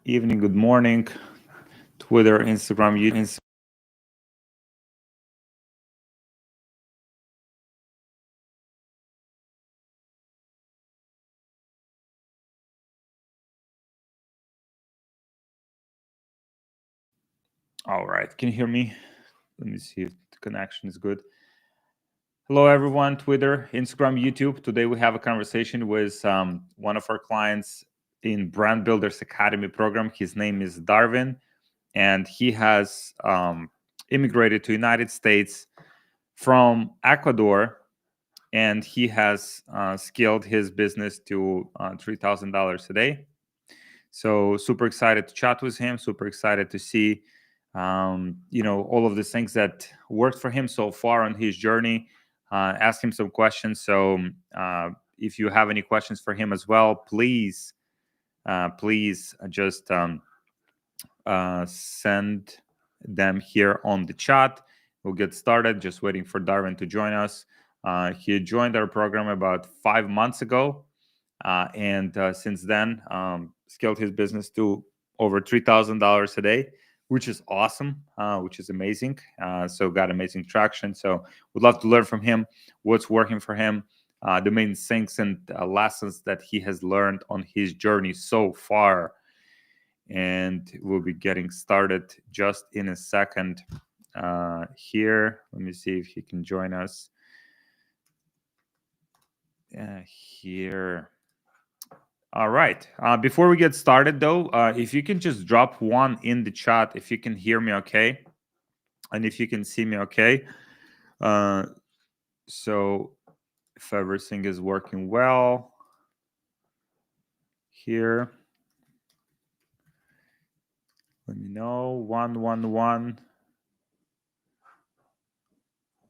evening, good morning, Twitter, Instagram, YouTube. All right, can you hear me? Let me see if the connection is good. Hello, everyone, Twitter, Instagram, YouTube. Today we have a conversation with one of our clients in Brand Builders Academy program. His name is Darwin, and he has immigrated to United States from Ecuador, and he has scaled his business to $3,000 a day. So super excited to chat with him. Super excited to see, all of the things that worked for him so far on his journey. Ask him some questions. So if you have any questions for him as well, please just send them here on the chat. We'll get started. Just waiting for Darwin to join us. He joined our program about 5 months ago, and since then scaled his business to over $3,000 a day, which is awesome, which is amazing. So got amazing traction. So would love to learn from him what's working for him, the main things and lessons that he has learned on his journey so far. And we'll be getting started just in a second here. Let me see if he can join us here. All right. Before we get started, though, if you can just drop one in the chat, if you can hear me okay, and if you can see me okay. So if everything is working well here, let me know. 111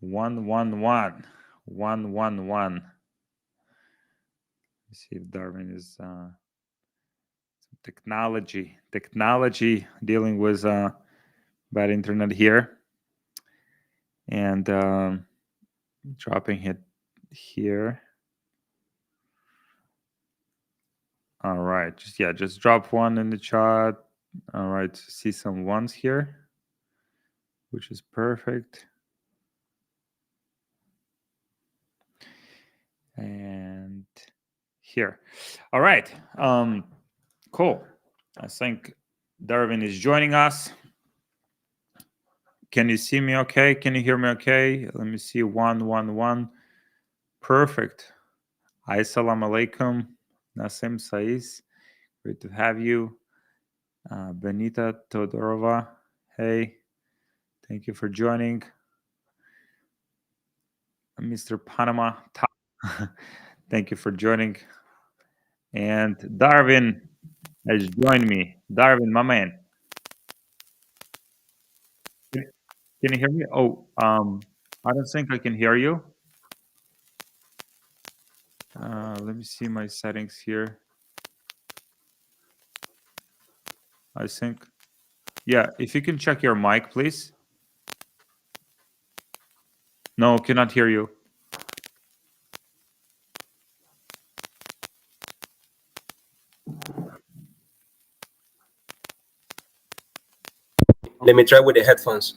111 111. Let's see if Darwin is technology dealing with bad internet here, and dropping it here. All right, just drop one in the chat. All right, see some ones here, which is perfect. And here. All right. Cool. I think Darwin is joining us. Can you see me okay? Can you hear me okay? Let me see. 111. Perfect. Assalamu alaikum. Nasim Saiz. Great to have you. Benita Todorova. Hey. Thank you for joining. Mr. Panama. Thank you for joining. And Darwin has joined me. Darwin, my man. Can you hear me? Oh, I don't think I can hear you. Let me see my settings here. I think, yeah, if you can check your mic, please. No, cannot hear you. Let me try with the headphones.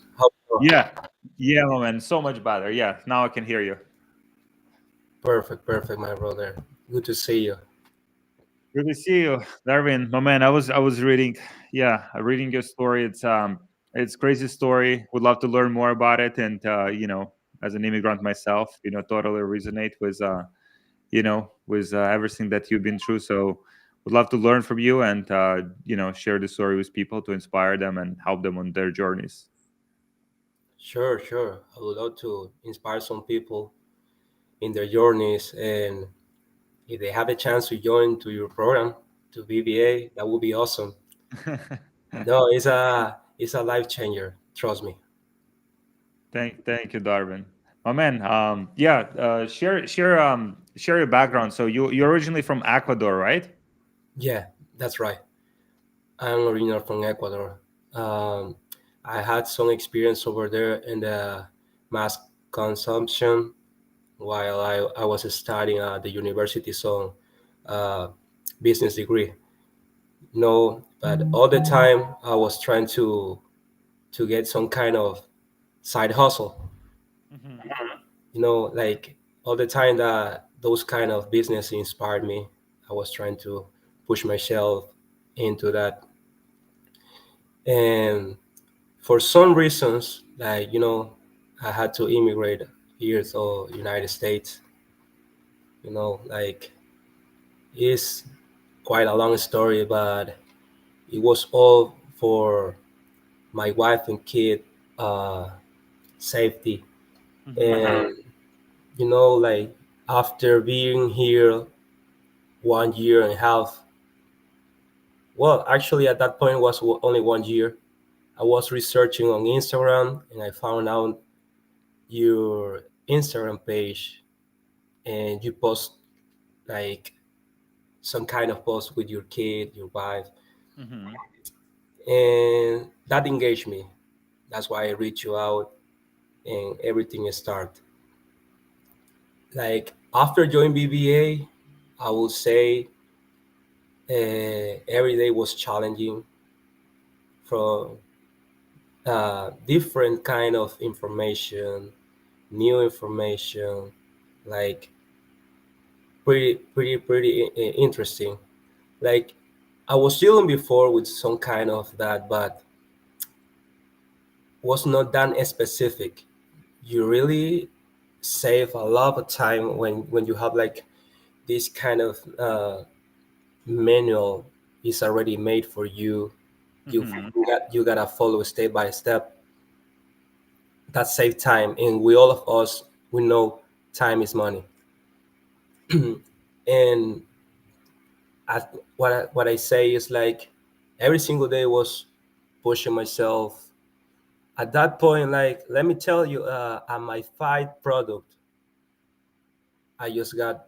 Yeah, man, so much better. Yeah, now I can hear you. Perfect, my brother. Good to see you. Good to see you, Darwin. My man, I was reading, reading your story. It's crazy story. Would love to learn more about it, and as an immigrant myself, totally resonate with everything that you've been through. So would love to learn from you and share the story with people to inspire them and help them on their journeys. Sure. I would love to inspire some people in their journeys, and if they have a chance to join to your program, to BBA, that would be awesome. No, it's a life changer. Trust me. Thank you, Darwin. My man, share your background. So you're originally from Ecuador, right? Yeah, that's right. I'm original from Ecuador. I had some experience over there in the mass consumption while I was studying at the university, so business degree. No, but all the time I was trying to get some kind of side hustle. Hmm. Like all the time that those kind of business inspired me, I was trying to push myself into that. And for some reasons, like I had to immigrate here to United States. Like it's quite a long story, but it was all for my wife and kid uh, safety. Hmm. And like after being here 1 year and a half, well, actually at that point was only 1 year. I was researching on Instagram and I found out your Instagram page, and you post like some kind of post with your kid, your wife, Hmm. and that engaged me. That's why I reached you out and everything start. Like after joining BBA, I would say every day was challenging from different kind of information, new information, like pretty interesting. Like I was dealing before with some kind of that, but was not that specific. You really save a lot of time when you have like this kind of manual is already made for you. You Hmm. you gotta follow step by step. That save time, and we all of us we know time is money. And what I say is like every single day was pushing myself. At that point, like let me tell you, at my fight product, I just got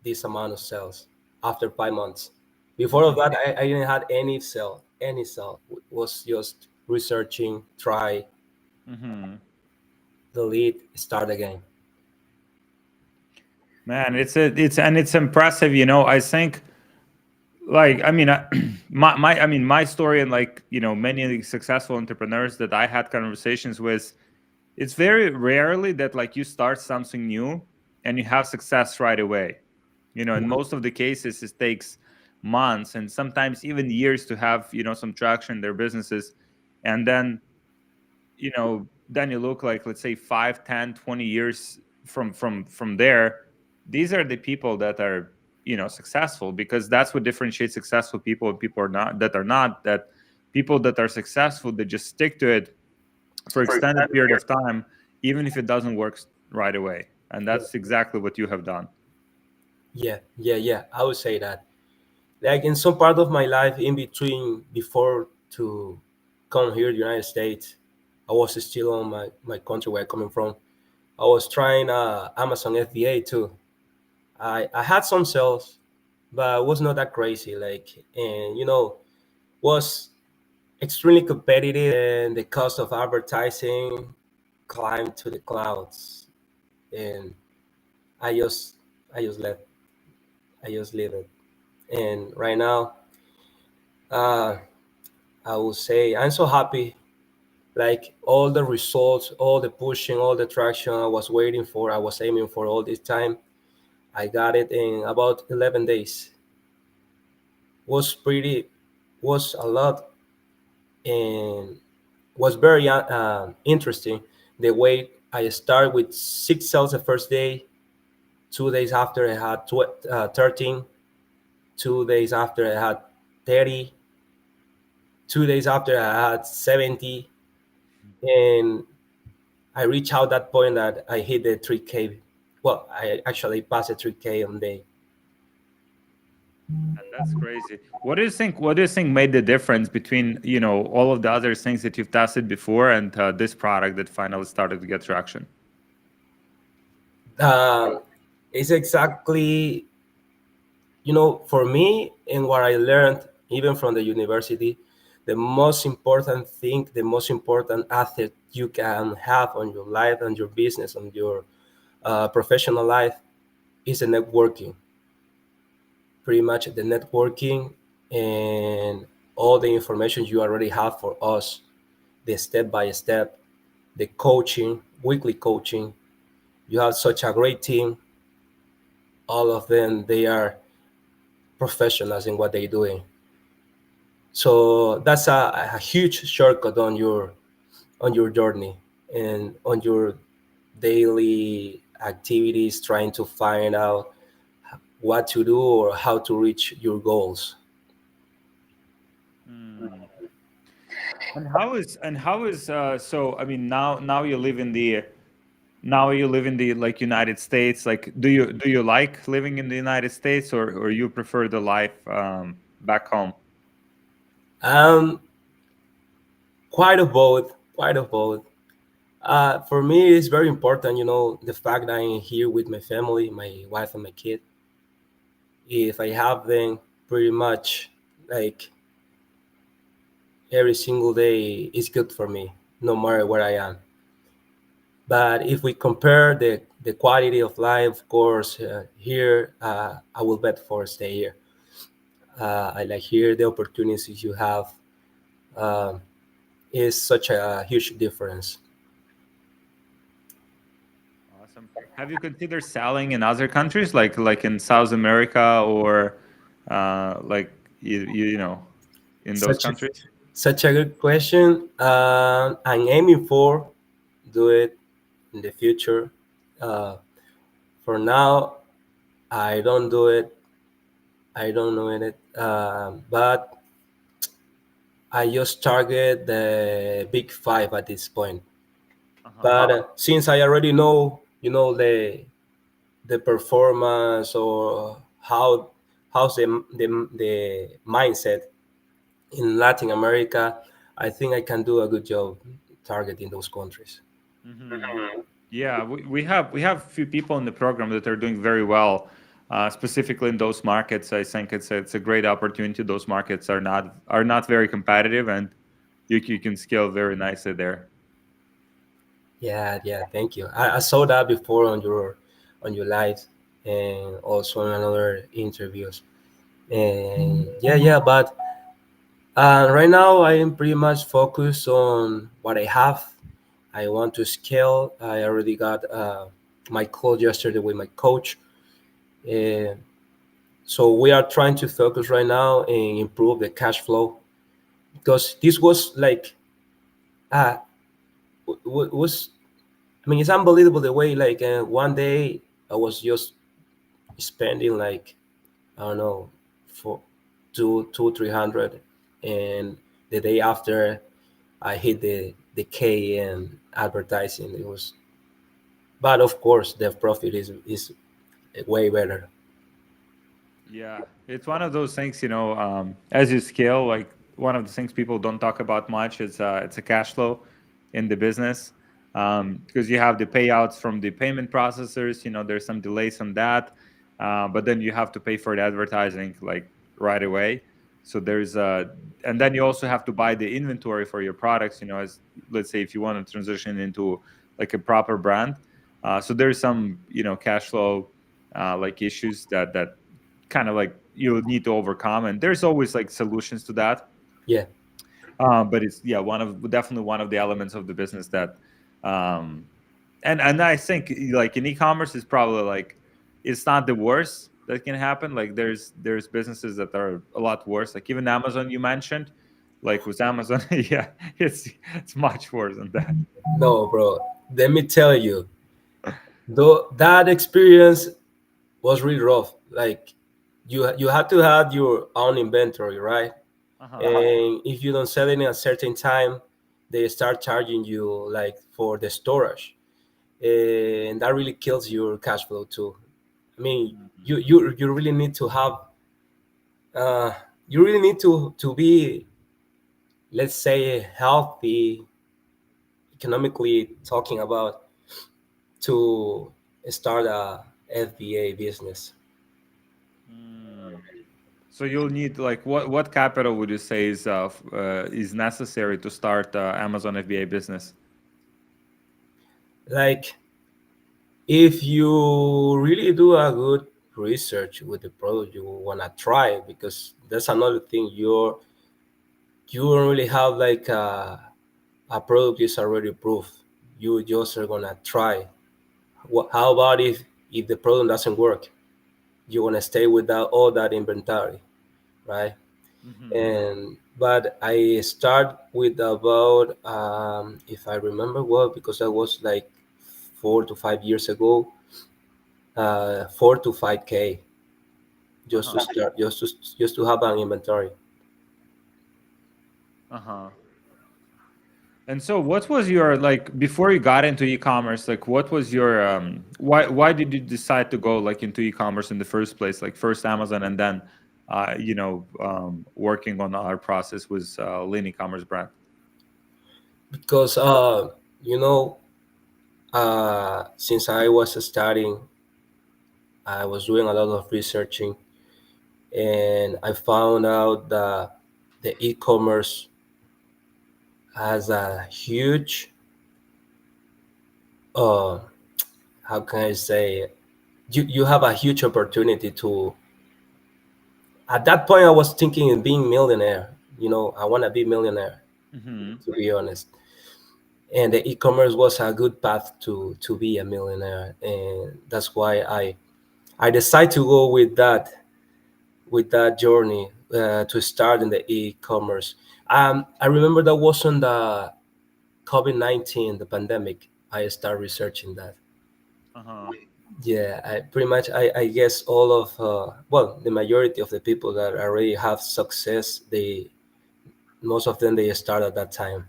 this amount of sales after 5 months. Before of Hmm. that, I didn't have any sale, any sale. Was just researching, try, Hmm. delete, start again. Man, it's impressive. I think, like, I mean, my story, and, like, many successful entrepreneurs that I had conversations with, it's very rarely that, like, you start something new and you have success right away. In most of the cases, it takes months and sometimes even years to have some traction in their businesses. And then you look, like, let's say, 5, 10, 20 years from there. These are the people that are successful, because that's what differentiates successful people and people are not, that people that are successful, they just stick to it for extended period of time, even if it doesn't work right away. And Yeah, that's exactly what you have done. yeah. I would say that. Like in some part of my life, in between, before to come here to the United States, I was still on my country where I'm coming from. I was trying Amazon FBA too. I had some sales, but it was not that crazy. Like, and was extremely competitive, and the cost of advertising climbed to the clouds. And I just I just left. I just leave it. And right now, uh, I will say I'm so happy. Like all the results, all the pushing, all the traction I was waiting for, I was aiming for all this time. I got it in about 11 days. Was a lot, and was very interesting. The way I started with 6 sales the first day. 2 days after I had 13. 2 days after I had 30. 2 days after I had 70. And I reached out that point that I hit the 3K. Well, I actually passed the 3K on day. And that's crazy. What do you think made the difference between all of the other things that you've tested before and this product that finally started to get traction? Um, it's exactly, for me and what I learned even from the university, the most important thing, the most important asset you can have on your life and your business, on your professional life is the networking. Pretty much the networking, and all the information you already have for us, the step by step, the coaching, weekly coaching. You have such a great team. All of them, they are professionals in what they're doing. So that's a huge shortcut on your journey and on your daily activities, trying to find out what to do or how to reach your goals. Mm. And how is so I mean now you live in the like United States. Like do you like living in the United States, or you prefer the life back home? Um, quite of both, quite of both. For me, it's very important, the fact that I'm here with my family, my wife and my kid. If I have them, pretty much like every single day is good for me, no matter where I am. But if we compare the quality of life, of course, here, I will bet for stay here. I like here the opportunities you have um, is such a huge difference. Awesome. Have you considered selling in other countries, like in South America, or like you know, in those Such a, countries? such a good question. I'm aiming for do it in the future. Uh, for now, I don't do it. I don't know it, but I just target the big five at this point. Uh-huh. But since I already know, the performance or how's the mindset in Latin America, I think I can do a good job targeting those countries. Hmm. Yeah, we have a few people in the program that are doing very well, specifically in those markets. I think it's a great opportunity. Those markets are not very competitive, and you can scale very nicely there. Yeah, yeah, thank you. I saw that before on your live and also in another interviews. And yeah, yeah, but right now I am pretty much focused on what I have. I want to scale. I already got my call yesterday with my coach. And so we are trying to focus right now and improve the cash flow because this was like uh was I mean it's unbelievable the way like one day I was just spending like I don't know for two 300 and the day after I hit the K and advertising. It was, but of course the profit is way better. Yeah, it's one of those things, as you scale, like one of the things people don't talk about much is it's a cash flow in the business, because you have the payouts from the payment processors. There's some delays on that, but then you have to pay for the advertising like right away. So and then you also have to buy the inventory for your products. As let's say if you want to transition into like a proper brand, so there's some cash flow like issues that kind of like you need to overcome, and there's always like solutions to that. Yeah, But it's, yeah, definitely one of the elements of the business that um and I think like in e-commerce is probably like it's not the worst that can happen. Like there's businesses that are a lot worse, like even Amazon you mentioned. Like with Amazon, yeah, it's much worse than that. no, bro. Let me tell you, though that experience was really rough. Like you have to have your own inventory, right? Uh-huh. And if you don't sell it in a certain time, they start charging you like for the storage, and that really kills your cash flow too. I mean, Mhm. you really need to have uh, you really need to be, let's say, healthy economically talking about to start a FBA business. Mm. So you'll need like what capital would you say is necessary to start Amazon FBA business? Like if you really do a good research with the product you want to try, because that's another thing, you don't really have like a product is already approved. You just are gonna try. How about if the product doesn't work? You wanna stay with that all that inventory, right? Hmm. And but I start with about if I remember well, because that was like 4 to 5 years ago, 4 to 5K just to Uh-huh. start, just to have an inventory. Uh-huh. And so what was your like before you got into e-commerce, like what was your why did you decide to go like into e-commerce in the first place? Like first Amazon and then working on our process with lean e-commerce brand. Because you know since I was studying, I was doing a lot of researching, and I found out that the e-commerce has a huge uh how can I say, you have a huge opportunity to. At that point I was thinking of being millionaire. I want to be millionaire, Hmm. to be honest. And the e-commerce was a good path to be a millionaire, and that's why I decided to go with that journey, to start in the e-commerce. I remember that was on the COVID-19, the pandemic. I started researching that. Uh-huh. Yeah, I pretty much I guess all of well, the majority of the people that already have success, they most of them they start at that time.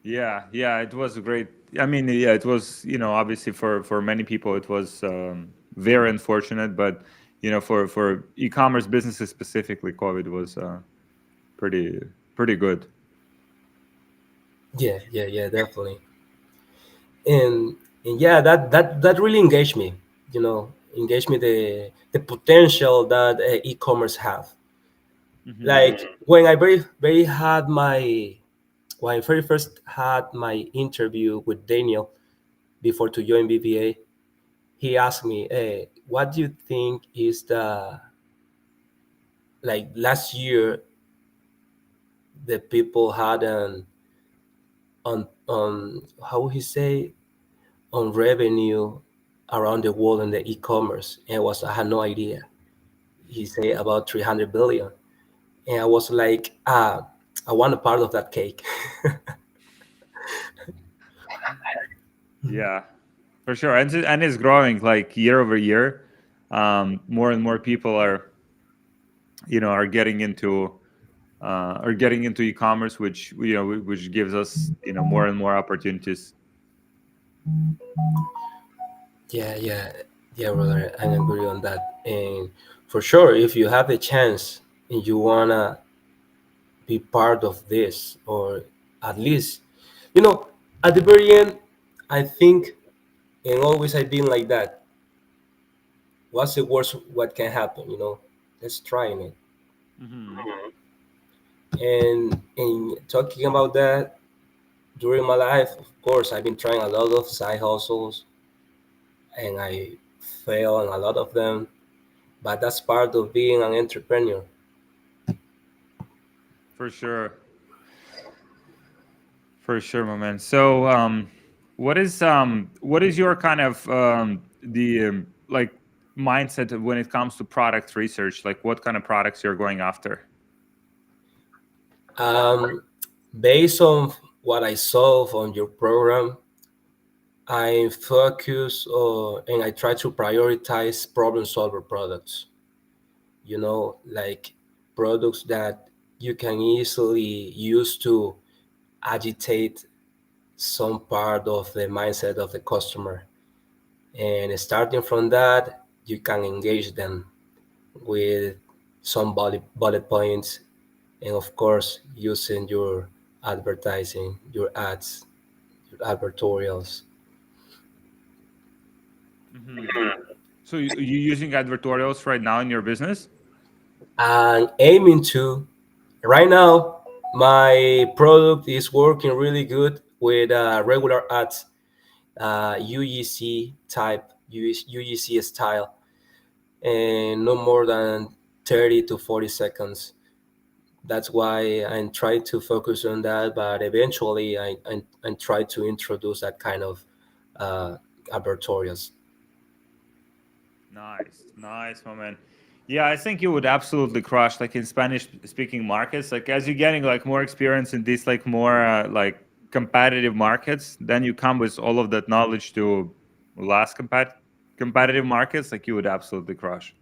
Yeah, yeah, it was great. I mean, yeah, it was, obviously for many people it was very unfortunate, but for e-commerce businesses specifically, COVID was pretty pretty good. Yeah, yeah, yeah, definitely. And yeah, that really engaged me. Engaged me, the potential that e-commerce have. Hmm. Like when I very had my when I very first had my interview with Daniel before to join BBA, he asked me, "Hey, what do you think is the like last year the people had on how would he say, on revenue around the world in the e-commerce?" And I had no idea. He said about 300 billion, and I was like, I want a part of that cake. Yeah, for sure. And it's growing like year over year. More and more people are getting into e-commerce, which which gives us more and more opportunities. Yeah, yeah, yeah, brother. I agree on that. And for sure, if you have a chance and you wanna be part of this, or at least, you know, at the very end, I think, and always I've been like that. What's the worst what can happen? Let's try it. Hmm. And talking about that, during my life, of course, I've been trying a lot of side hustles, and I fail on a lot of them. But that's part of being an entrepreneur. For sure. For sure, my man. So, what is your kind of the like mindset when it comes to product research? Like, what kind of products you're going after? Um, Based on what I saw on your program, I focus and I try to prioritize problem solver products. Like products that you can easily use to agitate some part of the mindset of the customer. And starting from that, you can engage them with some bullet points, and of course, using your advertising, your ads, your advertorials. Hmm. So, you using advertorials right now in your business? And aiming to, right now, my product is working really good with regular ads, UGC type, UGC style, and no more than 30 to 40 seconds. That's why I'm trying to focus on that, but eventually I try to introduce that kind of uh, advertorials. Nice, nice, my man. Yeah, I think you would absolutely crush like in Spanish speaking markets. Like as you're getting like more experience in these like more like competitive markets, then you come with all of that knowledge to less competitive markets. Like you would absolutely crush.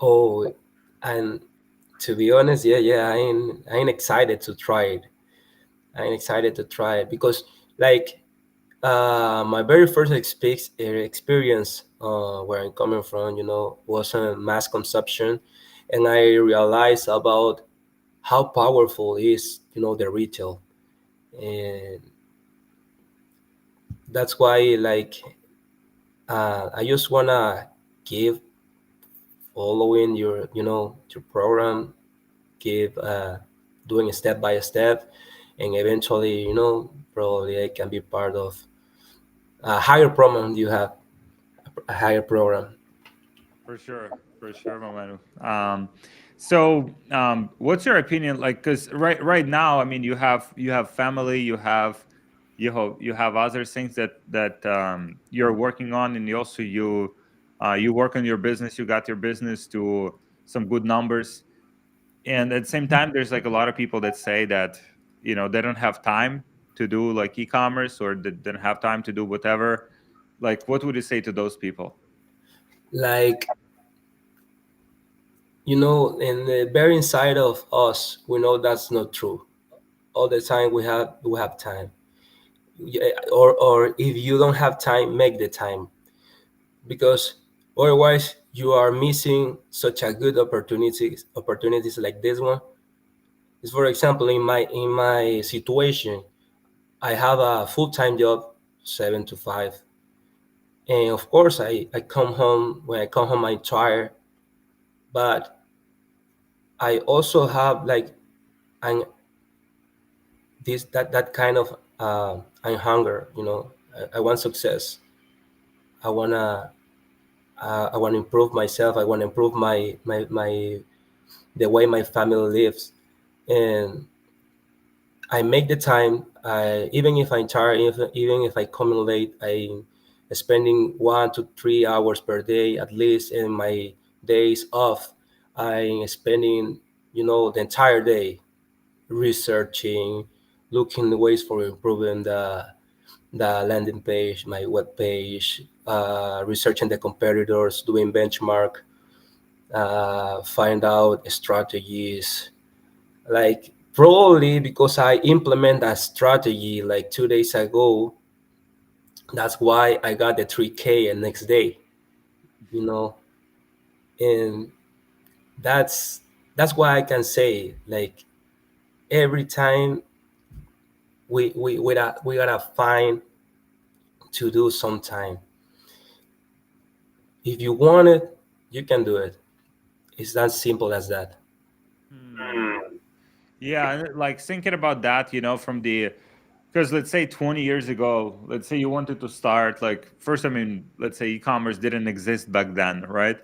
Oh, and to be honest, yeah, I'm excited to try it. I'm excited to try it because, like, my very first experience where I'm coming from, was on mass consumption, and I realized about how powerful is, the retail, and that's why, like, I just wanna give following your program, give doing step by step, and eventually, probably I can be part of a higher program you have, a higher program. For sure, my man. What's your opinion? Like, because right now, I mean, you have family, you have other things that you're working on, and you work on your business. You got your business to some good numbers, and at the same time, there's like a lot of people that say that they don't have time to do like e-commerce or they don't have time to do whatever. Like, what would you say to those people? Like, in the very inside of us, we know that's not true. All the time we have time. Yeah, or if you don't have time, make the time, because otherwise you are missing such a good opportunities like this one. Is, for example, in my situation, I have a full-time job, 7 to 5, and of course I come home. When I come home, I'm tired, but I also have like an that kind of I'm hunger. I want success. I wanna I want to improve myself. I want to improve my the way my family lives, and I make the time. Even if I'm tired, even if I come in late, I'm spending 1 to 3 hours per day at least. In my days off, I'm spending the entire day researching, looking ways for improving the landing page, my web page, researching the competitors, doing benchmark, find out strategies. Like, probably because I implement a strategy like 2 days ago, that's why I got the 3K the next day, you know, and that's that's why I can say, like, every time we gotta find to do sometime. If you want it, you can do it. It's that simple as that. Hmm. Yeah, and like thinking about that, from the because let's say 20 years ago, let's say you wanted to start like first, I mean, let's say e-commerce didn't exist back then, right?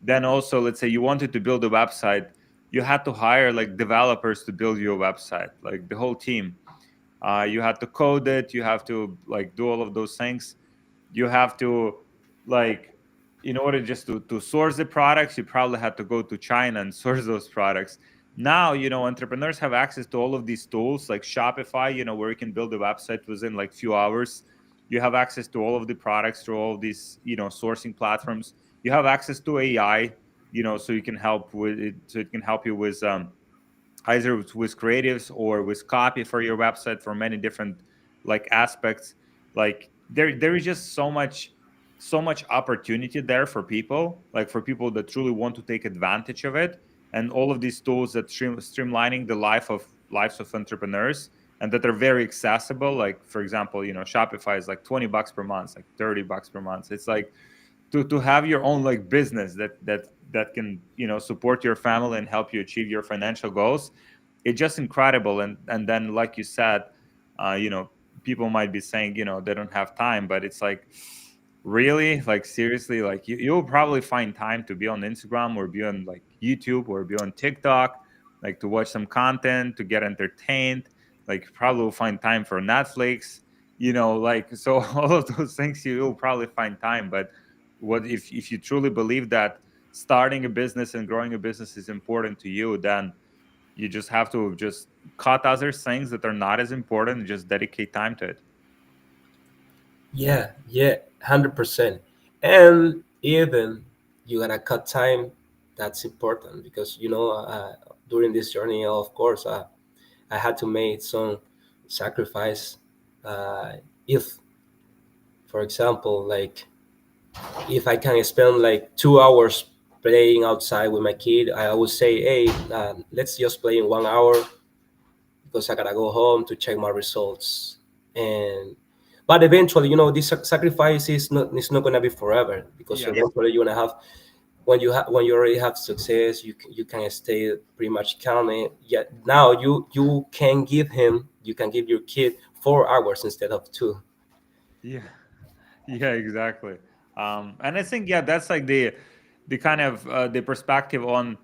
Then also, let's say you wanted to build a website, you had to hire like developers to build your website, like the whole team. You had to code it, you have to like do all of those things. You have to like in order just to source the products, you probably had to go to China and source those products. Now entrepreneurs have access to all of these tools like Shopify, where you can build a website within like few hours. You have access to all of the products through all of these sourcing platforms. You have access to AI, so you can help with it, so it can help you with either with creatives or with copy for your website for many different like aspects. Like there is just so much opportunity there for people, like for people that truly want to take advantage of it, and all of these tools that streamlining the lives of entrepreneurs, and that are very accessible. Like for example, Shopify is like $20 per month, like $30 per month. It's like to have your own like business that can support your family and help you achieve your financial goals. It's just incredible. And then like you said, people might be saying they don't have time, but it's like really, like seriously, like you'll probably find time to be on Instagram or be on like YouTube or be on TikTok like to watch some content, to get entertained. Like probably will find time for Netflix, like so all of those things you will probably find time. But what if you truly believe that starting a business and growing a business is important to you, then you just have to just cut other things that are not as important and just dedicate time to it. Yeah, yeah, 100%. And even you gotta cut time. That's important because during this journey, of course, I had to make some sacrifice. If, for example, like if I can spend like 2 hours playing outside with my kid, I would say, hey, let's just play in 1 hour because I gotta go home to check my results. And but eventually, this sacrifice is not gonna be forever because Yes. eventually you're gonna have when you already have success, you can stay pretty much calm. And yet now you can give your kid 4 hours instead of two. Yeah. Yeah, exactly. And I think, yeah, that's like the kind of the perspective on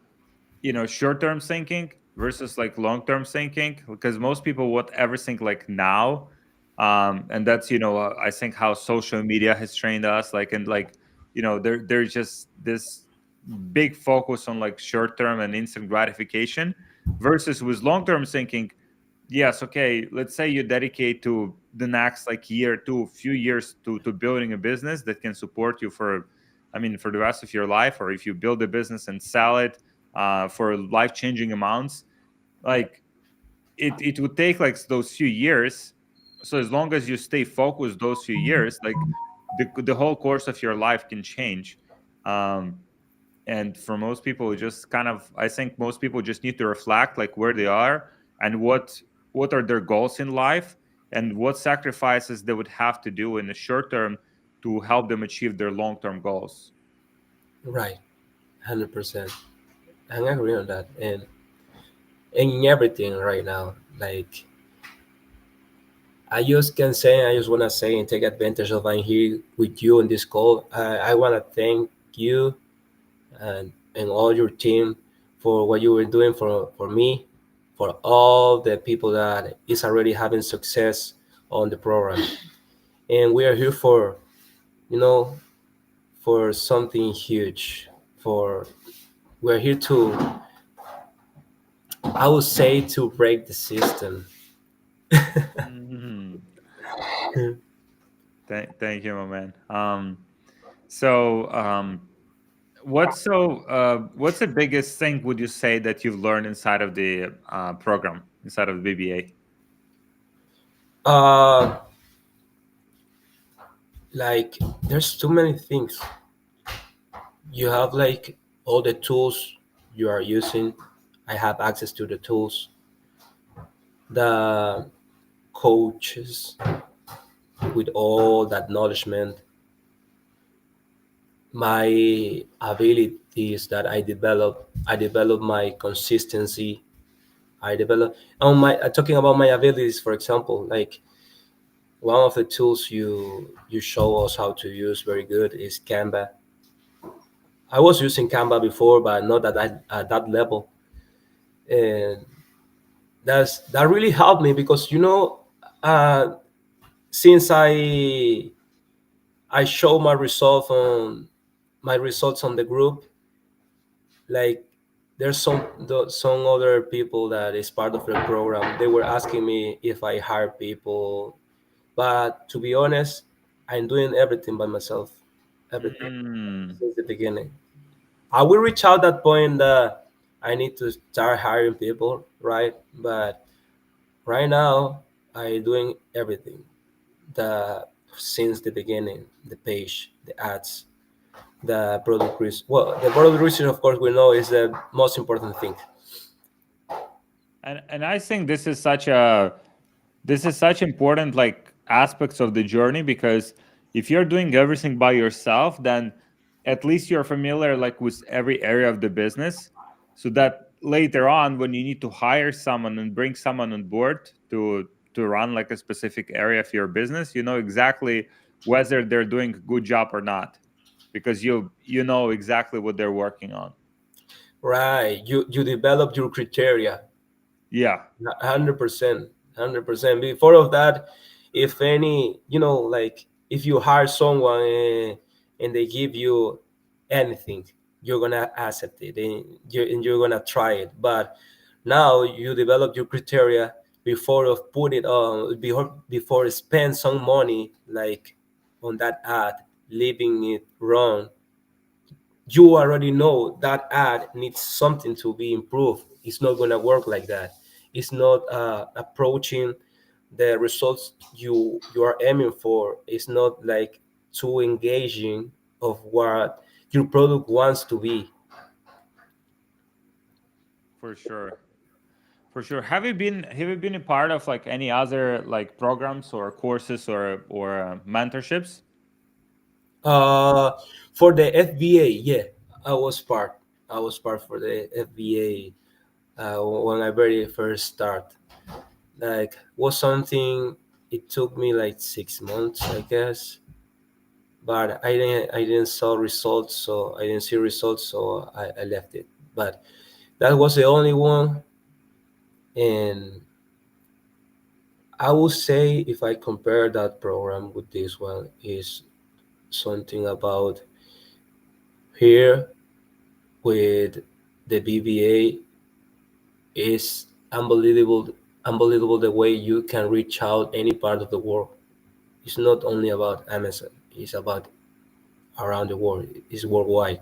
short-term thinking versus like long-term thinking, because most people would ever think like now. And that's I think how social media has trained us, like, and like there's just this big focus on like short-term and instant gratification versus with long-term thinking. Yes, okay, let's say you dedicate to the next like year to few years to building a business that can support you for, I mean, for the rest of your life, or if you build a business and sell it for life-changing amounts, like it would take like those few years. So as long as you stay focused those few years, like the whole course of your life can change. um and for most people, it just kind of, I think most people just need to reflect like where they are and what are their goals in life, and what sacrifices they would have to do in the short term to help them achieve their long-term goals. Right, 100%. I agree on that. And in everything right now, like I just wanna say and take advantage of I'm here with you on this call. I wanna thank you and all your team for what you were doing for me, for all the people that is already having success on the program. And we are here you know, for something huge. For we're here to, I would say, to break the system. Mhm. Thank you, my man. So what's the biggest thing would you say that you've learned inside of the program, inside of the BBA? uh, like there's too many things. You have like all the tools you are using. I have access to the tools. The coaches with all that acknowledgement, my abilities that I develop my consistency. I develop on my talking about my abilities, for example, like one of the tools you show us how to use very good is Canva. I was using Canva before, but not at that level. And that really helped me because uh, since I show my results on the group, like there's some other people that is part of the program. They were asking me if I hire people, but to be honest, I'm doing everything by myself, everything Mm. since the beginning. I will reach out that point that I need to start hiring people, right? But right now, I doing everything. The Since the beginning, the page, the ads, the product research. Well, the product research, of course, we know is the most important thing. And I think this is such important like aspects of the journey, because if you're doing everything by yourself, then at least you're familiar like with every area of the business, so that later on when you need to hire someone and bring someone on board to run like a specific area of your business, you know exactly whether they're doing a good job or not, because you know exactly what they're working on. Right. You develop your criteria. Yeah, 100%. 100%. Before of that, if any, like if you hire someone and they give you anything, you're gonna accept it and you're gonna try it. But now you develop your criteria before of put it on before spend some money like on that ad, leaving it wrong. You already know that ad needs something to be improved. It's not going to work like that. It's not approaching the results you are aiming for. It's not like too engaging of what your product wants to be. for sure. For sure. Have you been a part of like any other like programs or courses or mentorships? uh for the FBA, yeah, i was part I was part for the FBA when I very first start. Like was something, it took me like 6 months, I guess, but I didn't saw results, so I didn't see results, so I left it. But that was the only one, and I would say if I compare that program with this one, is something about here with the BBA is unbelievable the way you can reach out any part of the world. It's not only about Amazon, it's about around the world. It's worldwide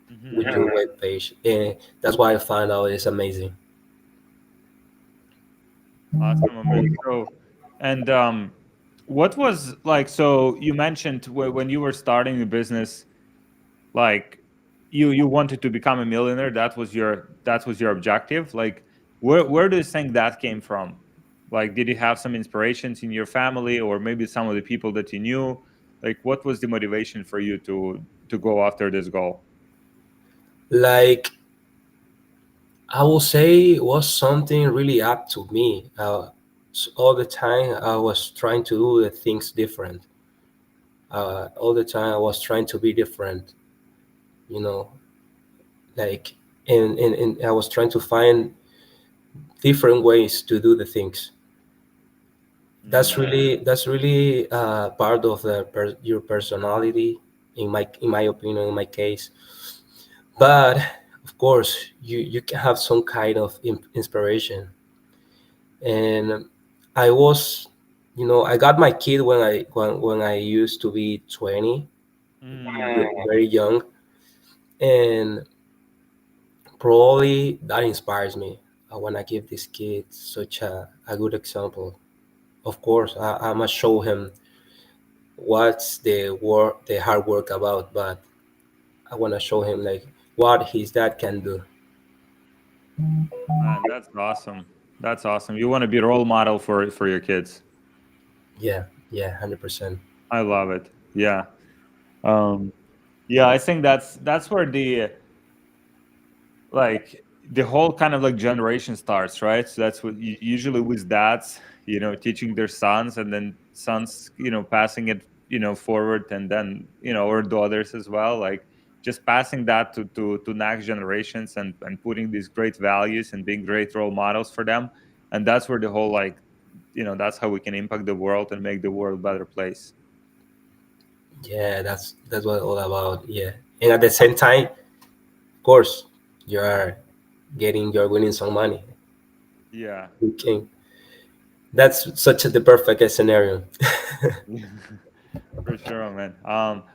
Hmm. with your web page, and that's why I find out it's amazing. Awesome, man. So, and what was like? So you mentioned when you were starting the business, like you wanted to become a millionaire. That was your objective. Like, where do you think that came from? Like, did you have some inspirations in your family, or maybe some of the people that you knew? Like, what was the motivation for you to go after this goal? Like I will say, it was something really up to me. All the time I was trying to do the things different. All the time I was trying to be different. You know, like and I was trying to find different ways to do the things. That's Mm, really part of your personality, in my opinion, in my case. But of course, you can have some kind of inspiration. And I was, I got my kid when I used to be 20, mm, very young, and probably that inspires me. I want to give this kid such a good example. Of course, I must show him what's the hard work about, but I want to show him like what his dad can do. man, that's awesome. That's awesome. You want to be a role model for your kids. Yeah, yeah, 100%. I love it. Yeah. Um, yeah, I think that's where like the whole kind of like generation starts, right? So that's what usually with dads, teaching their sons, and then sons, passing it, forward, and then or daughters as well, like just passing that to next generations, and putting these great values and being great role models for them. And that's where the whole like that's how we can impact the world and make the world a better place. Yeah, that's what all about. Yeah, and at the same time, of course, you're you're winning some money. Yeah. You can. That's such the perfect scenario. For sure, man.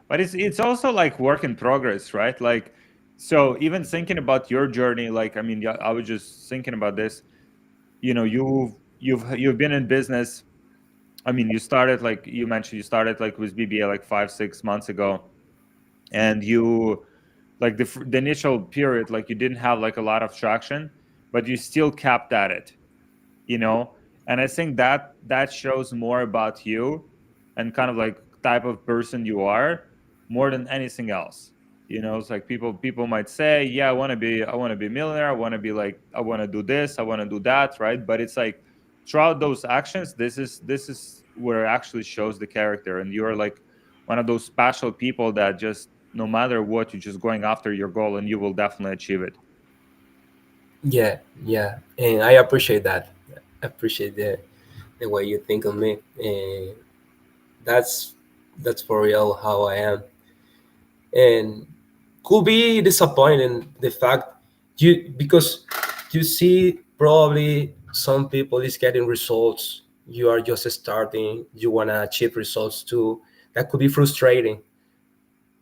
But it's also like work in progress, right? Like, so even thinking about your journey, like, I mean, yeah, I was just thinking about this. You've been in business. I mean, you started like you mentioned, you started like with BBA like 5-6 months ago, and you like the initial period, like you didn't have like a lot of traction, but you still kept at it, and I think that shows more about you and kind of like type of person you are more than anything else. It's like people might say, yeah, I want to be a millionaire, I want to do this, I want to do that, right? But it's like throughout those actions, this is where it actually shows the character, and you're like one of those special people that just no matter what, you're just going after your goal and you will definitely achieve it. Yeah, yeah, and I appreciate that. I appreciate the way you think of me, and that's that's for real how I am. And could be disappointing the fact you because you see probably some people is getting results. You are just starting. You wanna achieve results too. That could be frustrating,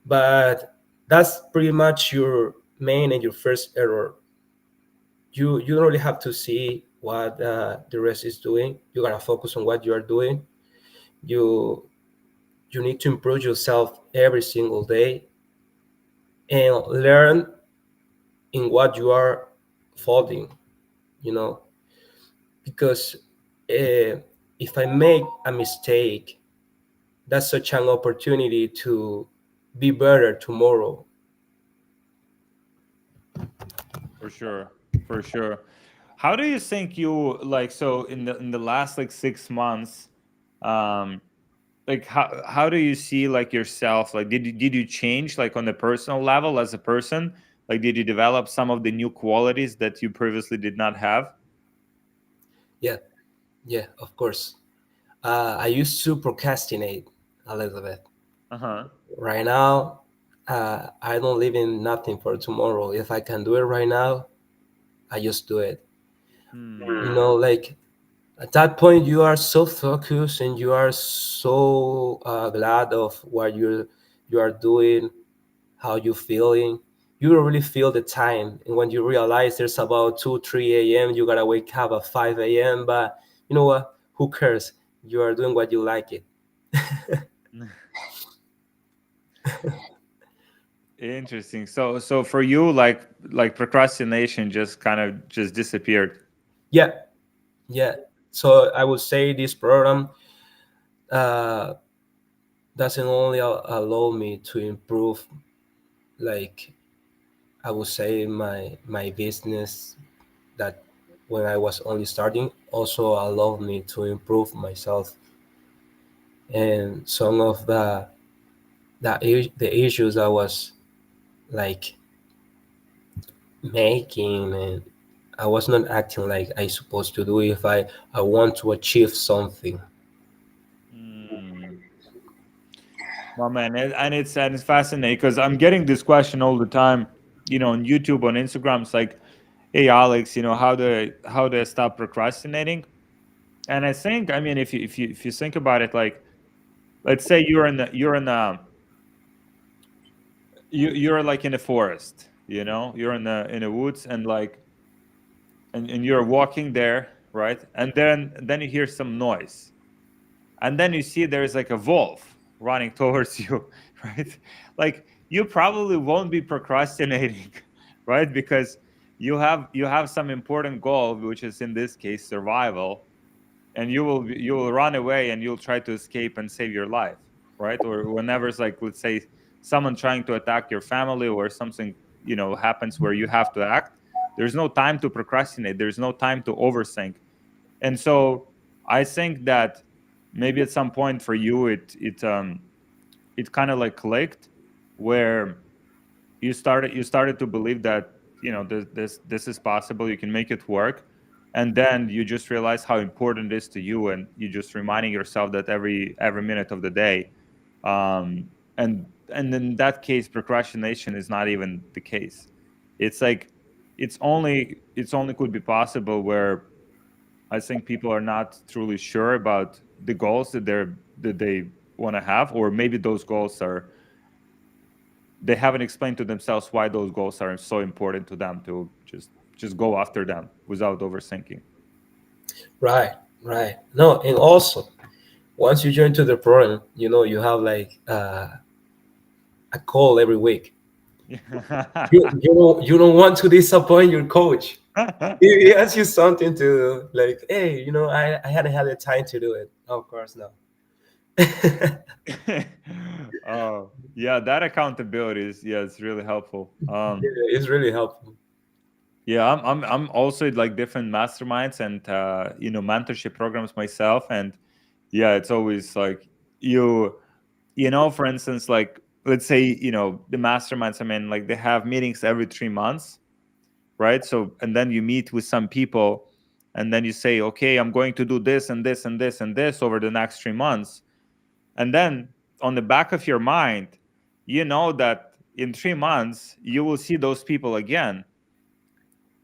but that's pretty much your main and your first error. You don't really have to see what the rest is doing. You gotta focus on what you are doing. You you need to improve yourself every single day and learn in what you are folding. You know, because if I make a mistake, that's such an opportunity to be better tomorrow. For sure, for sure. How do you think you like so in the last like 6 months, um, like how do you see like yourself? Like did you change like on the personal level as a person? Like did you develop some of the new qualities that you previously did not have? Yeah, yeah, of course. I used to procrastinate a little bit. Uh-huh. Right now, I don't live in nothing for tomorrow. If I can do it right now, I just do it. You Hmm. know, like at that point, you are so focused and you are so glad of what you are doing, how you feeling. You don't really feel the time, and when you realize there's about 2, 3 a.m., you gotta wake up at 5 a.m. But you know what? Who cares? You are doing what you like it. Interesting. So for you, like procrastination just kind of just disappeared. Yeah, yeah. So I would say this program uh, doesn't only allow me to improve, like I would say my business that when I was only starting, also allowed me to improve myself and some of the issues I was like making, and I was not acting like I supposed to do if I want to achieve something. Hmm. Well, man, and it's fascinating because I'm getting this question all the time. On YouTube, on Instagram, it's like, "Hey, Alex, how do I stop procrastinating?" And I think, I mean, if you think about it, like, let's say you're like in a forest, you're in the woods, and like, and you're walking there, right? And then you hear some noise, and then you see there's like a wolf running towards you, right? Like you probably won't be procrastinating, right? Because you have some important goal, which is in this case survival, and you will run away and you'll try to escape and save your life, right? Or whenever it's like, let's say, someone trying to attack your family or something, happens where you have to act. There's no time to procrastinate. There's no time to overthink. And so I think that maybe at some point for you it kind of like clicked, where you started to believe that this is possible, you can make it work, and then you just realize how important it is to you, and you just reminding yourself that every minute of the day. Um and and in that case, procrastination is not even the case. It's like it's only could be possible where I think people are not truly sure about the goals that they want to have, or maybe those goals are they haven't explained to themselves why those goals are so important to them to just go after them without overthinking. Right, right. No, and also once you join to the program, you know you have like a call every week. You don't want to disappoint your coach. He asks you something to like, hey, I hadn't had the time to do it. Of course, no. Oh, yeah, that accountability is, yeah, it's really helpful. Yeah, it's really helpful. Yeah, I'm also like different masterminds and mentorship programs myself, and yeah, it's always like you for instance, like let's say the masterminds, I mean, like they have meetings every 3 months, right? So, and then you meet with some people, and then you say, okay, I'm going to do this and this and this and this over the next 3 months. And then on the back of your mind, you know that in 3 months you will see those people again,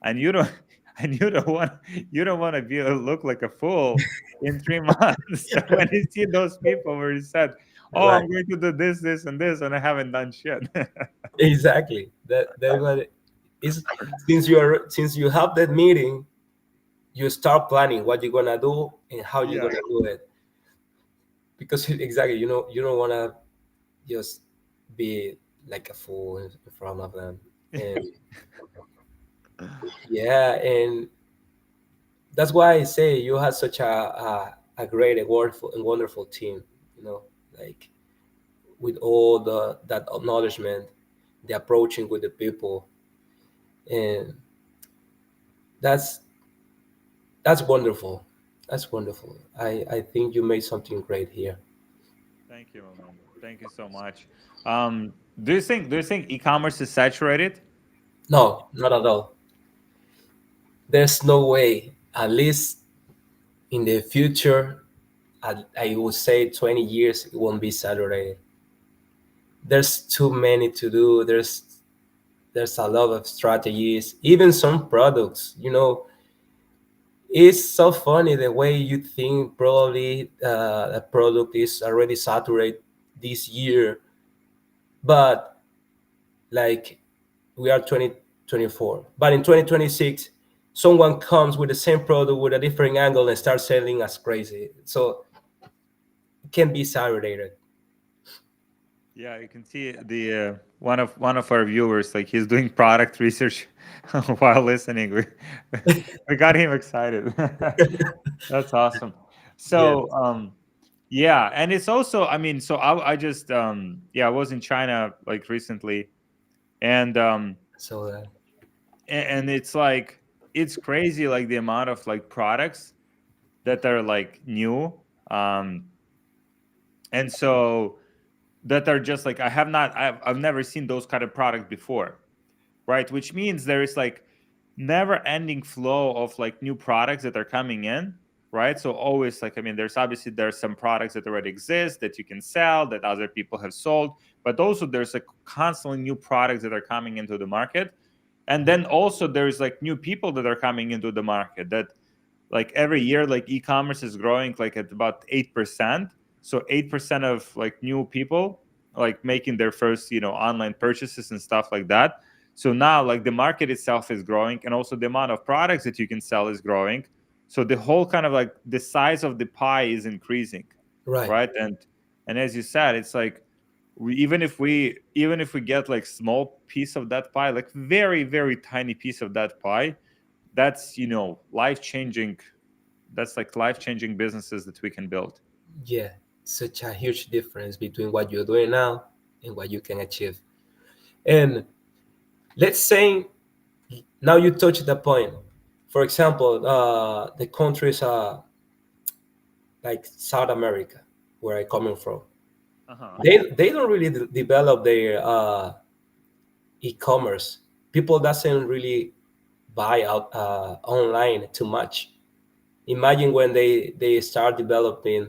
and you don't and you don't want to be look like a fool in 3 months when you see those people where you said, oh, Right. I'm going to do this, this, and this, and I haven't done shit. Exactly. That's what it is. Since you have that meeting, you start planning what you're gonna do and how you're Yeah. gonna do it. Because exactly, you don't wanna just be like a fool in front of them. And yeah, and that's why I say you have such a great and wonderful team. You know, like with all the that acknowledgement, the approaching with the people, and that's that's wonderful. That's wonderful. I think you made something great here. Thank you, my man. Thank you so much. Do you think e-commerce is saturated? No, not at all. There's no way. At least in the future, I would say 20 years, it won't be saturated. There's too many to do. There's a lot of strategies, even some products. It's so funny the way you think probably a product is already saturated this year, but like we are 2024, but in 2026 someone comes with the same product with a different angle and starts selling as crazy, so it can be saturated. Yeah, you can see the one of our viewers, like he's doing product research while listening. We got him excited. That's awesome. Yes. So yeah, and it's also, I mean, so I just yeah, I was in China like recently, and So and it's like it's crazy, like the amount of like products that are like new, um and so that are just like I've never seen those kind of products before, right? Which means there is like never ending flow of like new products that are coming in, right? So always, like, I mean, there's some products that already exist that you can sell that other people have sold, but also there's like constantly new products that are coming into the market. And then also there's like new people that are coming into the market, that like every year, like e-commerce is growing like at about 8%. So 8% of like new people like making their first, online purchases and stuff like that. So now like the market itself is growing, and also the amount of products that you can sell is growing. So the whole kind of like the size of the pie is increasing, right. right? And as you said, it's like even if we get like small piece of that pie, like very very tiny piece of that pie, that's life changing. That's like life changing businesses that we can build. Yeah, such a huge difference between what you're doing now and what you can achieve. And let's say now you touch the point. For example, the countries like South America, where I coming from, Uh-huh. they don't really develop their e-commerce. People doesn't really buy out online too much. Imagine when they start developing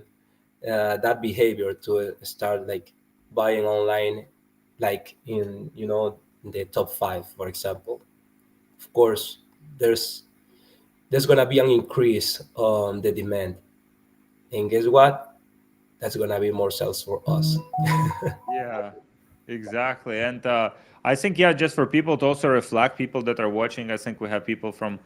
that behavior to start like buying online, like in the top five, for example. Of course, there's there's gonna be an increase on the demand, and guess what? That's gonna be more sales for us. Yeah, exactly. And I think, yeah, just for people to also reflect, people that are watching, I think we have people from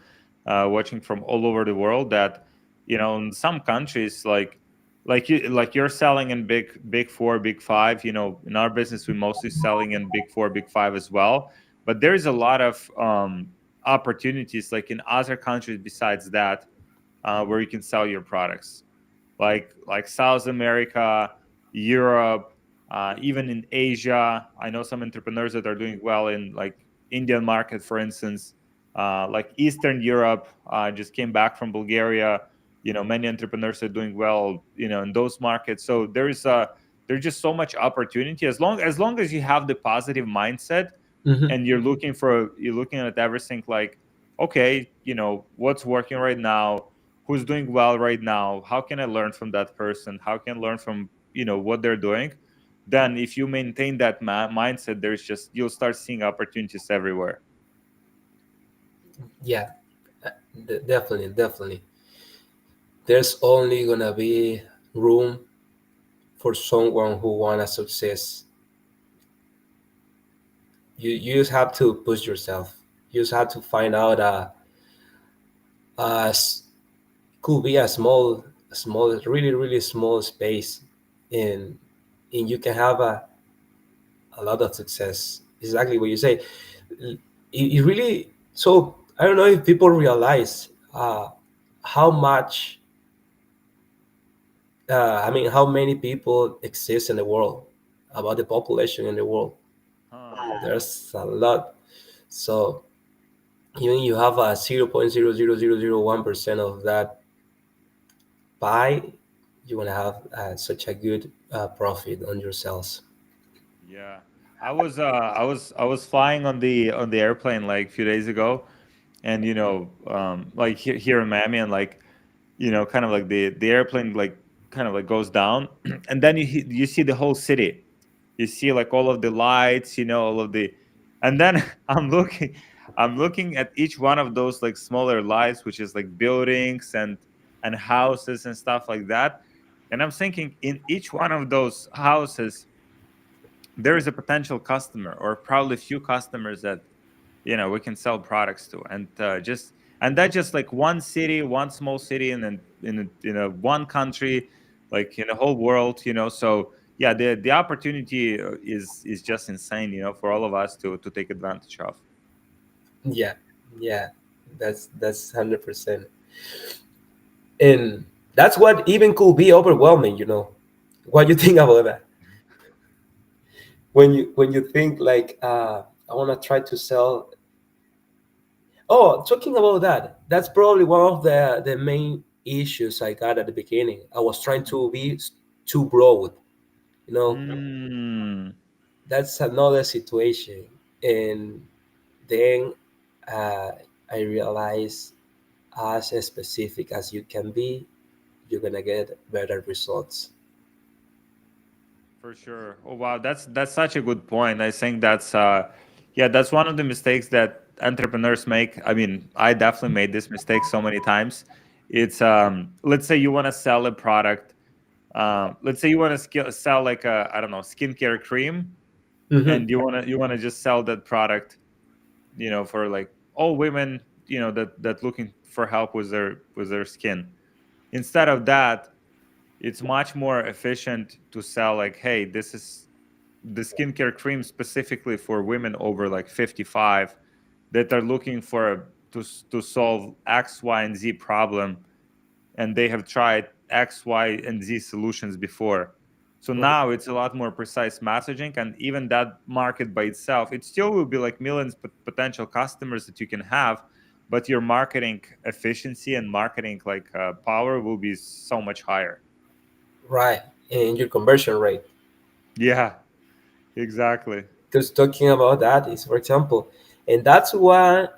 watching from all over the world, that in some countries, you're selling in big four, big five. In our business we mostly selling in big four, big five as well, but there's a lot of opportunities like in other countries besides that, where you can sell your products, like South America, Europe, even in Asia. I know some entrepreneurs that are doing well in like Indian market, for instance, like Eastern Europe. Just came back from Bulgaria. Many entrepreneurs are doing well, in those markets. So there's just so much opportunity, as long as you have the positive mindset, Hmm. and you're looking at everything like okay, what's working right now, who's doing well right now, how can I learn from that person, how can I learn from what they're doing. Then if you maintain that mindset, there's just you'll start seeing opportunities everywhere. Yeah, definitely, definitely. There's only gonna be room for someone who wanna success. You just have to push yourself. You just have to find out a could be a small, really, really small space, and you can have a lot of success. Exactly what you say. It really. So I don't know if people realize how much. I mean, how many people exist in the world? About the population in the world, Huh. there's a lot. So even you have a 0.00001% of that pie, you want to have such a good profit on your sales. Yeah, I was flying on the airplane like a few days ago, and like here in Miami, and like kind of like the airplane like kind of like goes down, and then you see the whole city. You see like all of the lights, all of the, and then I'm looking at each one of those like smaller lights, which is like buildings and houses and stuff like that. And I'm thinking in each one of those houses there is a potential customer or probably few customers that we can sell products to, and that just like one city, one small city, and then in a one country, like in the whole world. So yeah, the opportunity is just insane, for all of us to take advantage of. Yeah, yeah, that's 100%, and that's what even could be overwhelming. What you think about that when you think like I want to try to sell. Oh, talking about that, that's probably one of the main issues I got at the beginning. I was trying to be too broad, you know. Mm, That's another situation, and then uh, I realized as specific as you can be, you're gonna get better results. for sure. Oh wow, that's such a good point. I think that's yeah, that's one of the mistakes that entrepreneurs make. I mean, I definitely made this mistake so many times. It's let's say you want to sell a product. Let's say you want to sell like a, I don't know, skincare cream, Hmm. and you want to just sell that product, for like all women, that looking for help with their skin. Instead of that, it's much more efficient to sell like, hey, this is the skincare cream specifically for women over like 55 that are looking to solve X, Y, and Z problem, and they have tried X, Y, and Z solutions before. So Right. now it's a lot more precise messaging, and even that market by itself, it still will be like millions potential customers that you can have, but your marketing efficiency and marketing like power will be so much higher. Right, and your conversion rate. Yeah, exactly. Because talking about that is, for example, and that's one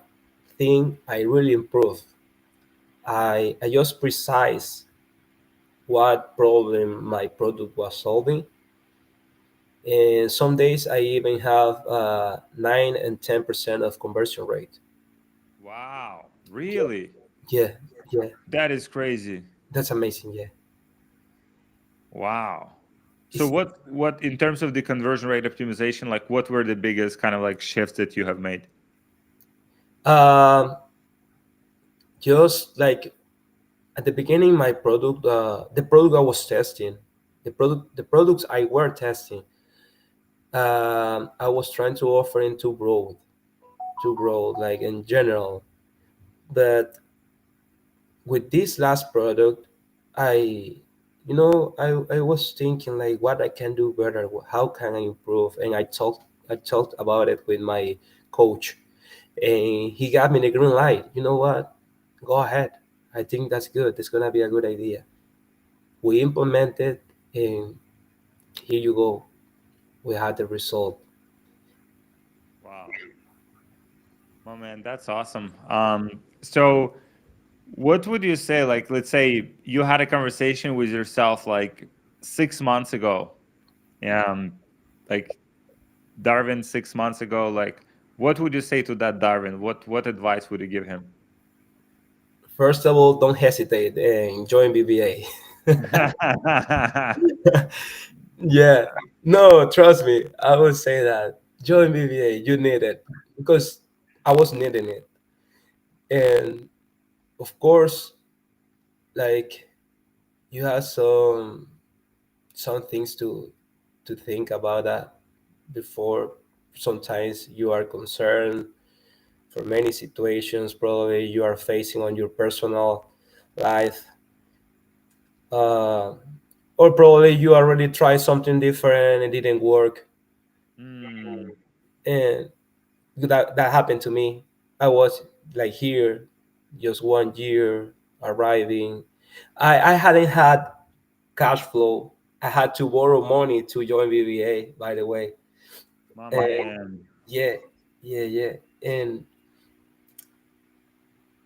thing I really improved. I just precise what problem my product was solving. And some days I even have 9 and 10% of conversion rate. Wow, really? Yeah, yeah, That is crazy. that's amazing. Yeah, Wow. So it's, what in terms of the conversion rate optimization, like what were the biggest kind of like shifts that you have made? um, just like at the beginning, my product, the product I was testing, the products I were testing, I was trying to offer in too broad, like in general. But with this last product, I, I was thinking like what I can do better, how can I improve, and I talked about it with my coach, and he got me the green light. You know what? Go ahead. I think that's good. It's gonna be a good idea. We implemented, and here you go. We had the result. Wow. Oh man, that's awesome. So what would you say? Like, let's say you had a conversation with yourself like 6 months ago. Like Darwin 6 months ago. Like, what would you say to that Darwin? What advice would you give him? First of all, don't hesitate and join BBA. Yeah, no, trust me. I would say that join BBA. You need it because I was needing it, and of course, like you have some things to think about that before. Sometimes you are concerned for many situations. Probably you are facing on your personal life, uh, or probably you already tried something different and it didn't work, Mm, and that happened to me. I was like here just 1 year arriving. I hadn't had cash flow. I had to borrow money to join BBA, by the way. my And man. yeah, yeah. And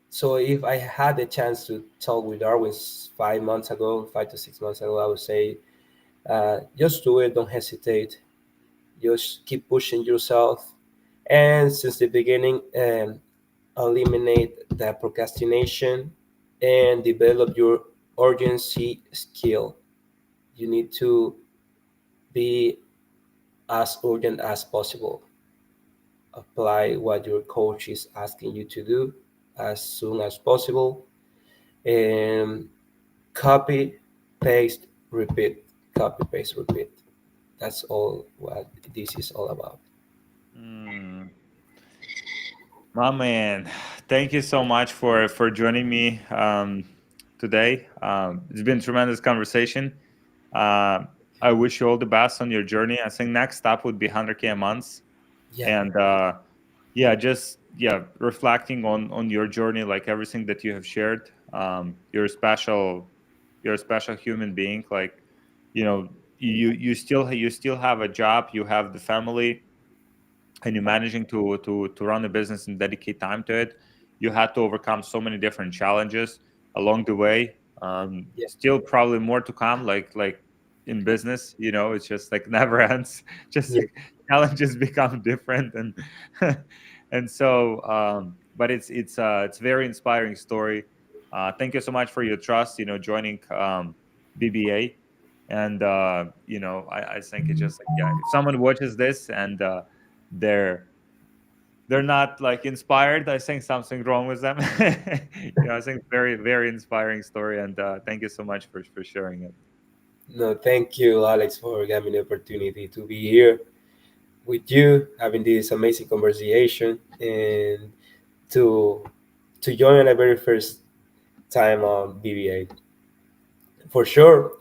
so if I had the chance to talk with Darwin 5 months ago, 5 to 6 months ago, I would say, just do it. Don't hesitate. Just keep pushing yourself. And since the beginning, eliminate the procrastination and develop your urgency skill. You need to be as urgent as possible. Apply what your coach is asking you to do as soon as possible, and copy, paste, repeat. Copy, paste, repeat. That's all what this is all about. Mm. My man, thank you so much for joining me today. It's been a tremendous conversation. Uh, I wish you all the best on your journey. I think next step would be 100K a month, Yeah, and yeah, just yeah, reflecting on your journey, like everything that you have shared. You're a special, you're a special human being. Like, you know, you still have a job, you have the family, and you're managing to run a business and dedicate time to it. You had to overcome so many different challenges along the way. yeah, Still probably more to come, like in business, it's just like never ends. Just yeah. like challenges become different, and and so but it's very inspiring story. Thank you so much for your trust, joining BBA. And I think it's just like, yeah, if someone watches this and they're they're not like inspired, I think something wrong with them. I think very, very inspiring story, and thank you so much for sharing it. No, thank you, Alex, for giving me the opportunity to be here with you, having this amazing conversation, and to to join the very first time on BBA. For sure,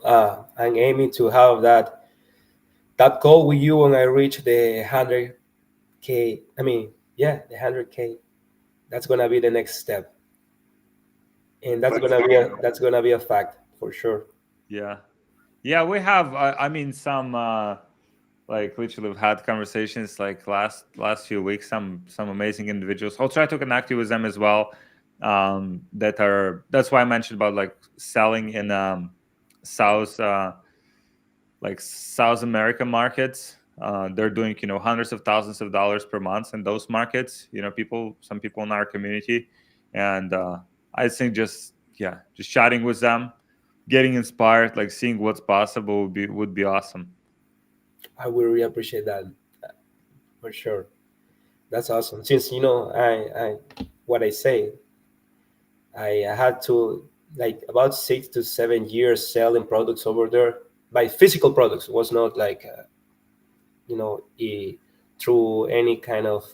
I'm aiming to have that call with you when I reach the 100K. I mean, yeah, the 100K. That's gonna be the next step, and For sure. that's gonna be a fact for sure. Yeah, yeah, we have I mean, some like literally we've had conversations like last few weeks, some amazing individuals. I'll try to connect you with them as well. That's why I mentioned about like selling in south like South American markets. They're doing, hundreds of thousands of dollars per month in those markets. Some people in our community, and I think just, yeah, just chatting with them, getting inspired, like seeing what's possible would be awesome. I will really appreciate that for sure. That's awesome. Since I what I say, I had to like about 6 to 7 years selling products over there by physical products. It was not like you know a, through any kind of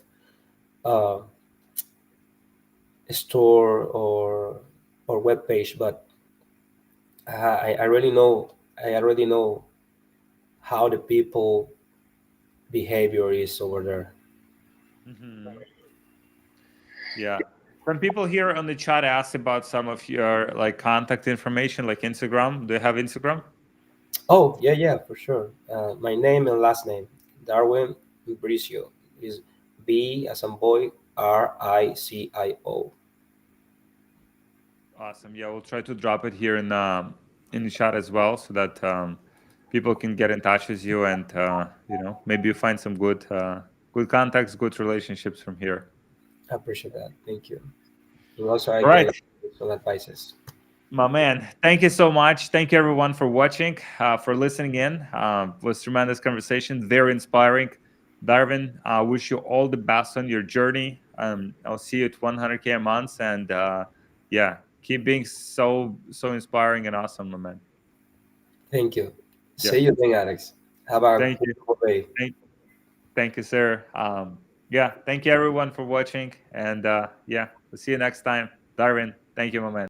uh, store or web page, but I really know I already know how the people behavior is over there. Hmm. Yeah. Some people here on the chat asked about some of your like contact information, like Instagram. Do you have Instagram? Oh yeah, for sure. My name and last name, Darwin Bricio, is B as in boy, RICIO. Awesome. Yeah, we'll try to drop it here in the chat as well, so that people can get in touch with you, and maybe you find some good contacts, good relationships from here. I appreciate that. Thank you. And also, I All right, get some advices. my man. Thank you so much. Thank you everyone for watching, for listening in. It was tremendous conversation, very inspiring. Darwin, I wish you all the best on your journey. I'll see you at 100K a month, and yeah, keep being so inspiring and awesome, my man. Thank you. Yeah, See you then, Alex. Have a thank you. wonderful day. Thank, thank you, sir. Yeah, thank you everyone for watching, and yeah, we'll see you next time. Darwin, thank you, my man.